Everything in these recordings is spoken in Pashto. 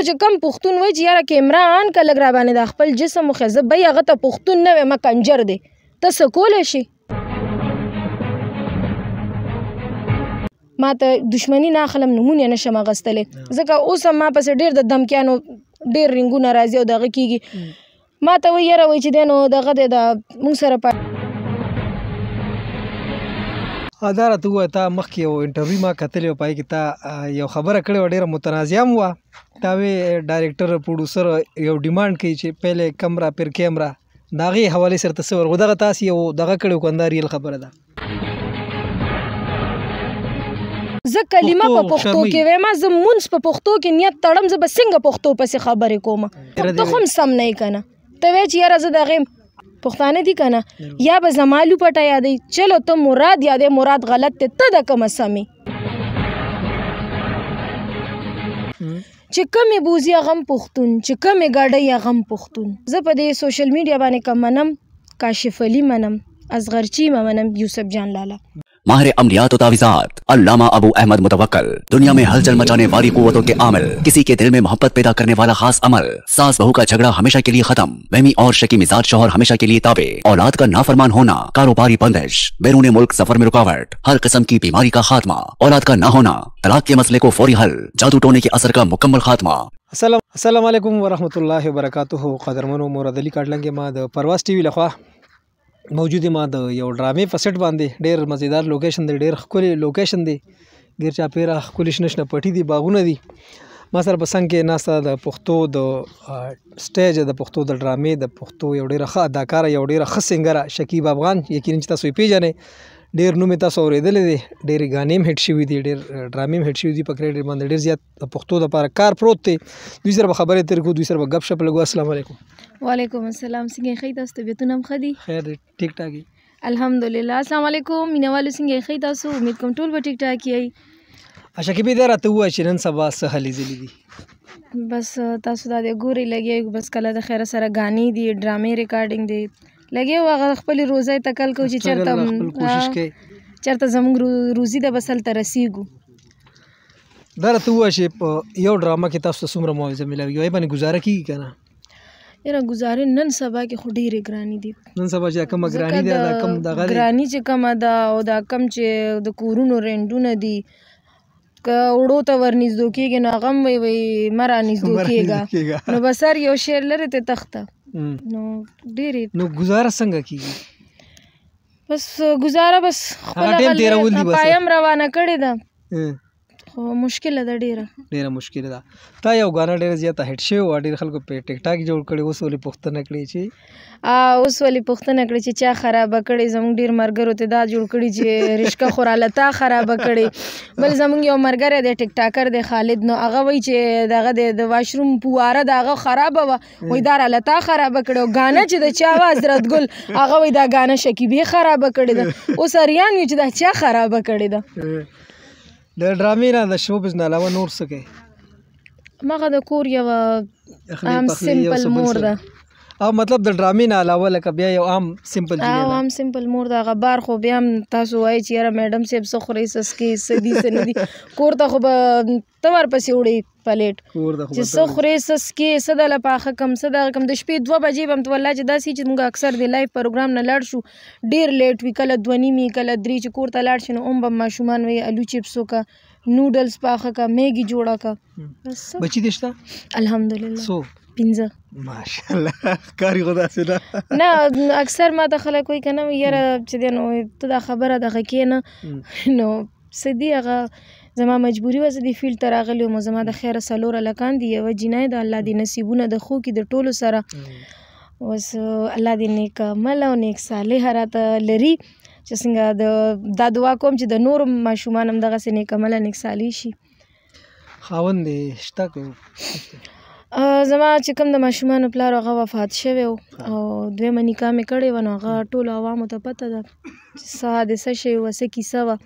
نور چې کم پښتون وایي چې یاره کیمرا آن که لږ راباندې د خپل جسم وښیه زه بی هغه ته پښتون نه ویم کنجر دی ته څه کولی شي ما ته دشمني نه اخلم نومونه نه شم اخیستلی ځکه اوس هم ما پسې ډېر د دمکیانو ډېر رنګونه راځي او دغه کېږي ما ته وایي یاره وایي چې دی نو دغه دی د موږ سره دا راته ووایه تا مخکې یو انټرویو ما کتلی و پای کې تا یو خبره کړې وه ډېره متنازعه هم وه تا وې ډایرکټر پروډوسر یو ډیمانډ کوي چې پهلې کمره پھر کیمرا د هغې حوالې سره ته څه ورغو دغه تاسې یو دغه کړی و که همدا ریل خبره ده زه کلمه په پښتو کې وایم زه مونځ په پښتو کې نیت تړم زه به څنګه پښتو پسې خبرې کوم ته خو هم سم نه یې که نه ته وایې چې یاره زه د هغې پښتانه دي که نه یا به زما لوپټه یادوي چلو ته مراد یادوې مراد غلط دی ته د کومه سمې چې کمې بوزي هغه هم پښتون چې کمې ګاډۍ هغه هم پښتون زه په دې سوشل میډیا باندې که منم کاشف علي منم اصغر چیمه منم یوسف جان لالا माहिर अमलियात और तावीज़ात अल्लामा अबू अहमद मुतवक्कल दुनिया में हलचल मचाने वाली कुव्वतों के आमिल किसी के दिल में मोहब्बत पैदा करने वाला खास अमल सास बहू का झगड़ा हमेशा के लिए खत्म वहमी और शकी मिजाज शौहर हमेशा के लिए ताबे औलाद का नाफरमान होना कारोबारी बंदिश बैरून मुल्क सफर में रुकावट हर किस्म की बीमारी का खात्मा औलाद का न होना तलाक के मसले को फौरी हल जादू टोने के असर का मुकम्मल खात्मा السلام علیکم ورحمۃ اللہ وبرکاتہ قدرمنو مراد علي کاټلنګ ما د پرواز ټي وي لخوا موجود ما د یو ډرامې په سیټ باندې ډېر مزیدار لوکیشن دی ډېر ښکلی لوکیشن دی غیر چاپیره ښکلي شنه شنه پټي دي باغونه دي ما سره په څنګ کې ناسته د پښتو د سټیج د پښتو د ډرامې د پښتو یو ډېره ښه اداکاره یو ډېره ښه سنګره شکیب افغان یقینا چې تاسو یې پیژنئ ډېر نوم یې تاسو اورېدلی دی ډېرې ګانې هم هټ شوي دي ډېر ډرامې هم هټ شوي دي په کریډټ باندې ډېر زیات د پښتو دپاره کار پروت دی دوی سره به خبرې تېرې کړو دوی سره به ګپ شپ لګو السلام علیکم وعلیکم السلام څنګه ښه تاسو طبیعتونه هم ښه دي خیر دی ټیک ټاک یې الحمدلله السلام علیکم مینوالو څنګه ښه تاسو امید کوم ټول به ټیک ټاک یئ شکیبې دا راته ووایه چې نن سبا څه هلې ځلې دي بس تاسو دا دی ګورئ لګیا یو بس کله د خیره سره ګانې دي ډرامې ریکارډینګ دی لګیا یو هغه خپلې روزۍ ته کل کوو چې چېرته زموږ روزي ده بس هلته رسیږو دا راته ووایه چې په یو ډرامه کې تاسو ته څومره معاوضه میلاوي هغې باندې ګزاره کېږي که نه یاره ګزارې نن سبا کې خو ډېرې ګرانې دي نن سبا چې کومه ګراني ده دا کم دغه دی ګراني چې کومه ده او دا کم چې د کورونو رینټونه دي که وړو ته ورنږدو کېږي نو هغه هم وایي مه رانږدو کېږه نو بس هر یو شی لرې ته تخته نو ډېرې نو ګزاره څنګه کېږي بس ګزاره بس خپله پایم روانه کړې ده خو مشکله ده ډېره مشکله ده تا یو ګانا ډېره زیاته هټ شوې وه ډېر خلکو پرې ټیک ټاک جوړ کړی اوس ولې پوښتنه کړې چې اوس ولې پوښتنه کړې چې چا خرابه کړې زموږ ډېر ملګرو ته دا جوړ کړي چې رشکه خوراله تا خرابه کړې بل زموږ یو ملګری دی ټیک ټاکر دی خالد نو هغه وایي چې دغه دی د واشروم پواره د هغه خرابه وه وایي دا راله تا خرابه کړې او ګانا چې د چا وه حضرت ګل هغه وایي دا ګانا شکیبې خرابه کړې ده اوس اریان وي چې دا چا خرابه کړې ده د ډرامې نه د شوبز نه علاوه نور څه کوې مغه د کور یوه عام سمپل مور ده او مطلب د ډرامې نه علاوه لکه بیا یو عام سمپل او عام سمپل مور ده هغه بار خو بیا هم تاسو وایئ چې یاره میډم صاحب څه خورئ څه څکئ څه دي څه نه دي کور ته خو به ته ورپسې وړئ پلیټ چې څه خورې څه څکې څه دله پاخه کم څه دغه کم د شپې 2 بجې به هم ته والله چې داسې چې موږ اکثر د لایف پروګرام نه لاړ شو ډېر لیټ وي کله 2:30 کله 3 چې کور ته لاړ شي نو هم به ماشومان وایي الو چپس وکړه نوډلز پاخه کا میګي جوړه کا بچی دې شته الحمدلله څو 15 ماشاءالله کاری خو داسې نه اکثر ما ته خلک وایي که نه یاره چې دی نو ته دا خبره دغه کې نه نو څه دي هغه زما مجبوري وه زه دې فیلډ ته راغلی وم زما د خیره 4 هلکان دي یوه جینۍ ده الله دې نصیبونه د ښو کړي د ټولو سره اوس الله دې نیک عمل او نیک صالحه راته لري چې څنګه دا دعا کوم چې د نورو ماشومان هم دغسې نیک عمله نیک صالح شي خاوند دې شته که زما چې کوم د ماشومانو پلار هغه وفات شوی و او دویمه نکاح مې کړې وه نو هغه ټولو عوامو ته پته ده چې څه حادثه شوې وه څه کیسه وه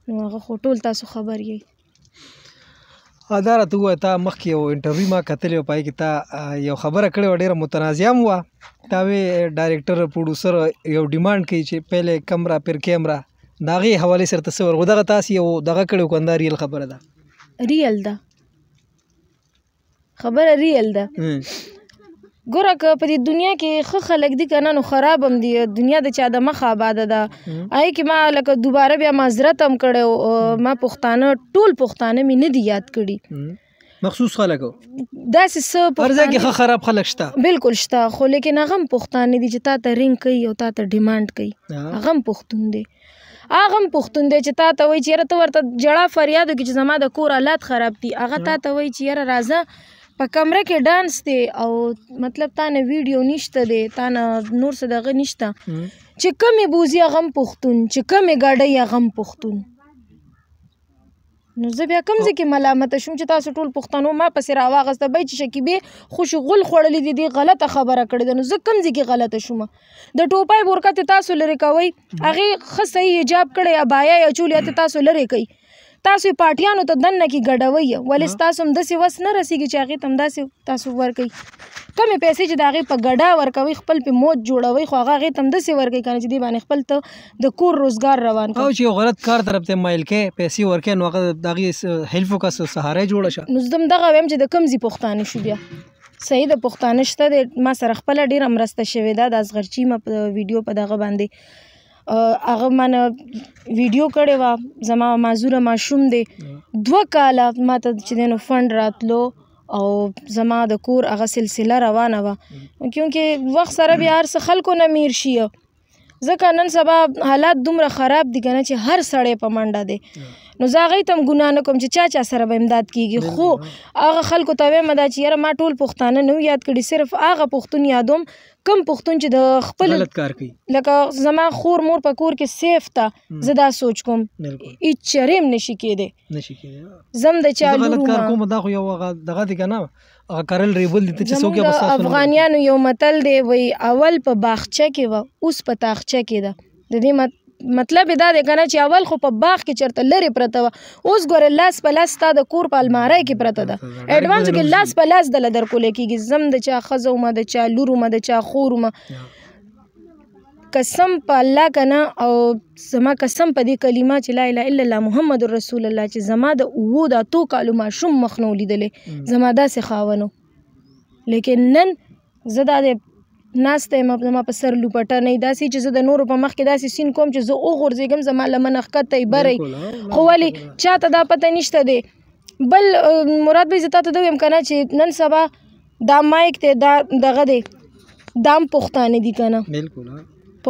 نو هغه خو ټول تاسو خبر یئ دا راته ووایه تا مخکې یو انټرویو ما کتلی و پای کې تا یو خبره کړې وه ډېره متنازعه هم وه تا وې ډایرکټر پروډوسر یو ډیمانډ کوي چې پهلې کمره پھر کیمرا د هغې حوالې سره ته څه ورغو دغه تاسې یو دغه کړی و که همدا ریل خبره ده ریل ده خبره ریل ده. ګوره که په دې دنیا کې ښه خلک دي که نه نو خراب هم دي. دنیا د چا د مخه آباده ده. هغې کې ما لکه دوباره بیا معذرت هم کړی. ما پښتانه ټول پښتانه مې نه دي یاد کړي. مخصوص خلک داسې څه هر ځای کې ښه خراب خلک شته. بالکل شته، خو لیکن هغه هم پښتانه دي چې تا ته رینګ کوي او تا ته ډیمانډ کوي. هغه هم پښتون دی. هغه هم پښتون دی چې تا ته وایي چې یاره ته ورته جړه فریاد وکړي چې زما د کور حالات خراب دي. هغه تا ته وایي چې یاره راځه په کمره کې ډانس دی او مطلب تا نه ویډیو نشته دی، تا نه نور څه دغه نشته. چې کمې بوزي هغه هم پښتون، چې کمې ګاډۍ هغه هم پښتون. نو زه بیا کوم ځای کې ملامته شوم چې تاسو ټول پښتنو ما پسې راواغسته بی چې شکیبې خو شغل خوړلې دي، دې غلطه خبره کړې ده. نو زه کوم ځای کې غلطه شوم؟ د ټوپۍ بورکه تاسو لرې کوئ، هغې ښه صحیح حجاب کړی ابایا یا چولیا تاسو لرې کوئ. تاسو یې پاټیانو ته دننه کې ګډوئ، ولې ستاسو هم داسې وس نه رسېږي چې هغې ته هم داسې تاسو ورکوئ. کمې پیسې چې د هغې په ګډا ورکوئ خپل پې موت جوړوئ، خو هغه هغې ته هم داسې ورکوئ که نه چې دې باندې خپل ته د کور روزګار روان کړئ. او چې یو غلط کار طرف ته مایل کې پیسې ورکوي نو هغه د هغې هیلف وکړه سهاره یې جوړه شه. نو زه هم دغه وایم چې د کوم ځای پښتانه شو. بیا صحیح د پښتانه شته دی، ما سره خپله ډېره مرسته شوې ده. د اصغرچي ما په ویډیو په دغه باندې هغه مانه ویډیو کړې وه. زما معذوره ماشوم دی، 2 کاله ما ته چې دی نو فنډ راتلو او زما د کور هغه سلسله روانه وه. کیونکې وخت سره بیا هر څه خلکو نه میر شي، ځکه نن سبا حالات دومره خراب دي که نه چې هر سړی په منډه دی. نو زه هغې ته هم ګناه نه کوم چې چا سره به امداد کېږي، خو هغه خلکو ته وایم دا چې یاره ما ټول پښتانه نه یاد کړي، صرف هغه پښتون یادوم کوم پښتون چې د خپل غلط کار کوي. لکه زما خور مور په کور کې سیف ته، زه دا سوچ کوم هېڅ چرې هم نشي کېدی. زه هم د چا غلط کار کوم دا خو یو دغه دی که نه هغه کرل ریبل دي چې څوک یې زموږ د افغانیانو یو متل دی، وایي اول په باغچه کې وه اوس په تاخچه کې ده. د دې مطلب دا دی که نه چې اول خو په باغ کې چېرته لرې پرته وه، اوس ګوره لاس په لاس ستا د کور په الماری کې پرته ده. اډوانسو کې لاس په لاس دله درکولی کېږي. زم د چا ښځه ومه، د چا لور ومه، د چا خور ومه. قسم په الله که نه او زما قسم په دې کلمه چې لا اله الا الله محمد رسول الله چې زما د 7 کالو ماشوم مخ نه ولیدلی زما داسې خاوند و. لیکن نن زه دا د ناسته یم زما په سر لوپټه نه وي، داسې چې زه د نورو په مخ کې داسې سین کوم چې زه وغورځېږم زما لمنه ښکته یي بره یي، خو ولې چا ته دا پته نشته دی. بل مراد بھائی زه تا ته دا ویم که نه چې نن سبا دا مایک دی دا دغه دی دا هم پښتانه دي که نه،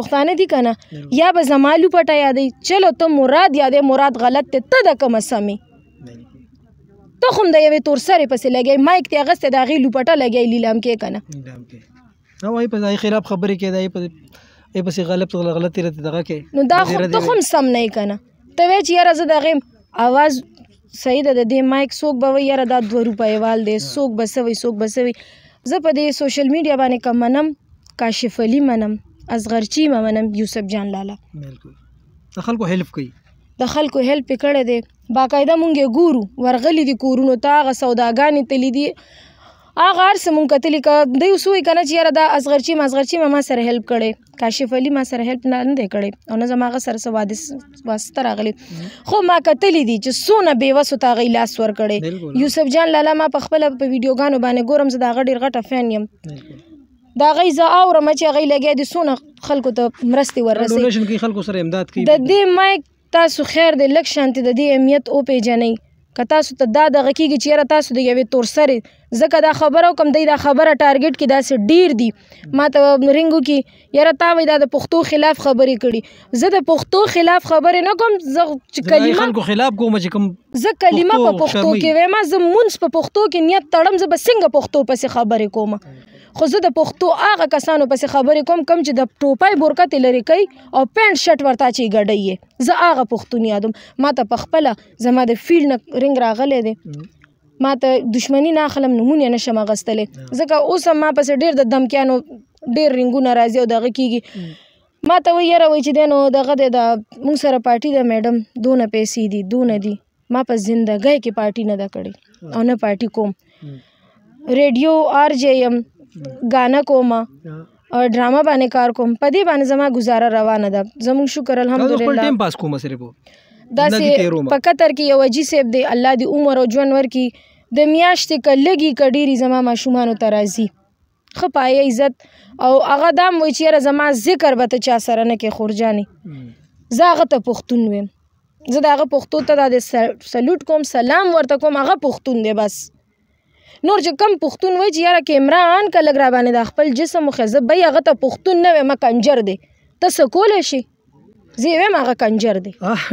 پښتانه دي که نه، یا به زما لوپټه یادوي. چلو ته مراد یادوي، مراد غلط دی، ته د کومه سمې، ته خو هم د یوې تور سرې پسې لګوي، مایک دې اغوستی د هغې لوپټه لګوي لیلام کې که نه. او هغې په هغې خلاف خبرې کوي، د هغې پسې غلطې دغه کوي. نو دا خو ته خو هم سم نه یې که نه. ته وایې چې یاره زه د هغې اواز صحیح ده، د دې مایک څوک به وایي یاره دا 2 روپۍ وال دی، څوک به څه وایي څوک به څه وایي. زه په دې سوشل میډیا باندې که منم کاشف علي منم، اصغرچي منم، یوسف جان لالا. بالکل د خلکو هیلپ کوي، د خلکو هیلپ یې کړی دی. باقاعده مونږ یې ګورو، ورغلي دي کورونو ته، هغه سوداګانې تللي دي، هغه هر څه مونږ کتلي. که دوی اوس وایي که نه چې یاره دا اصغرچي ما سره هیلپ کړی، کاشف علي ما سره هیلپ نه دی کړی او نه زما هغه سره څه واسطه راغلی، خو ما کتلي دي چې څونه بېوسو ته هغوی لاس ورکړی. یوسف جان لالا ما په خپله په ویډیوګانو باندې ګورم، زه د هغه ډېر غټه فین یم. د هغوی زه اورم چې هغوی لګیا دي څونه خلکو ته مرستې وررسوي. خلکو سره امداد کوي. د دې مایک تاسو خیر دی لږ شانتې د دې اهمیت وپېژنئ. که تاسو ته دا دغه کېږي چې یاره تاسو د یوې تور سرې، ځکه دا خبره وکړم دی دا خبره ټارګېټ کې داسې ډېر دي ما ته رینګ وکړي یاره تا وایي دا د پښتو خلاف خبرې کړي. زه د پښتو خلاف خبرې نه کوم، زه چې کلمه خلکو خلاف کوم چې کوم زه کلمه په پښتو کې وایم، زه مونځ په پښتو کې نیت تړم، زه به څنګه پښتو پسې خبرې کوم. خو زه د پښتو هغه کسانو پسې خبرې کوم کوم چې د ټوپۍ بورکتې لرې کوي او پینټ شرټ ورته اچوي ګډۍ یې، زه هغه پښتون یادوم. ما ته په خپله زما د فیلډ نه رینګ راغلی دی، ما ته دشمني نه اخلم، نومونه یې نشم اخیستلی، ځکه اوس هم ما پسې ډېر د دمکیانو ډېر رینګونه راځي او دغه کېږي. ما ته وایي یاره وایي چې دی نو دغه دی د مونږ سره پارټي ده میډم، دونه پیسې دي دونه دي. ما په زندګۍ کې پارټي نه ده کړې او نه پارټي کوم. ریډیو RJ یم، ګانا کوم، ډرامه باندې کار کوم، په دې باندې زما گزاره روانه ده. زموږ شکر الحمدلله. ټایم پاس کوم صرف داسې په قطر کې یو اجي صاحب دی، الله دې عمر او ژوند ورکړي، د میاشتې که لږي که ډېري زما ماشومانو ته راځي ښه پایه عزت او هغه دا هم وایي چې یاره زما ذکر به ته چا سره نه کوې خورجانې زه هغه ته پښتون ویم زه د هغه پښتو ته دا د سلوټ کوم سلام ورته کوم هغه پښتون دی بس نور چې کم پښتون وایي چې یاره کیمران که لږ راباندې د خپل جسم وښیه زه بی هغه ته پښتون نه ویم کنجر دی ته څه کولی شي زه یې ویم هغه کنجر دی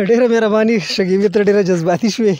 ډېره مهرباني شګیمې ته ډېره جذباتي شوې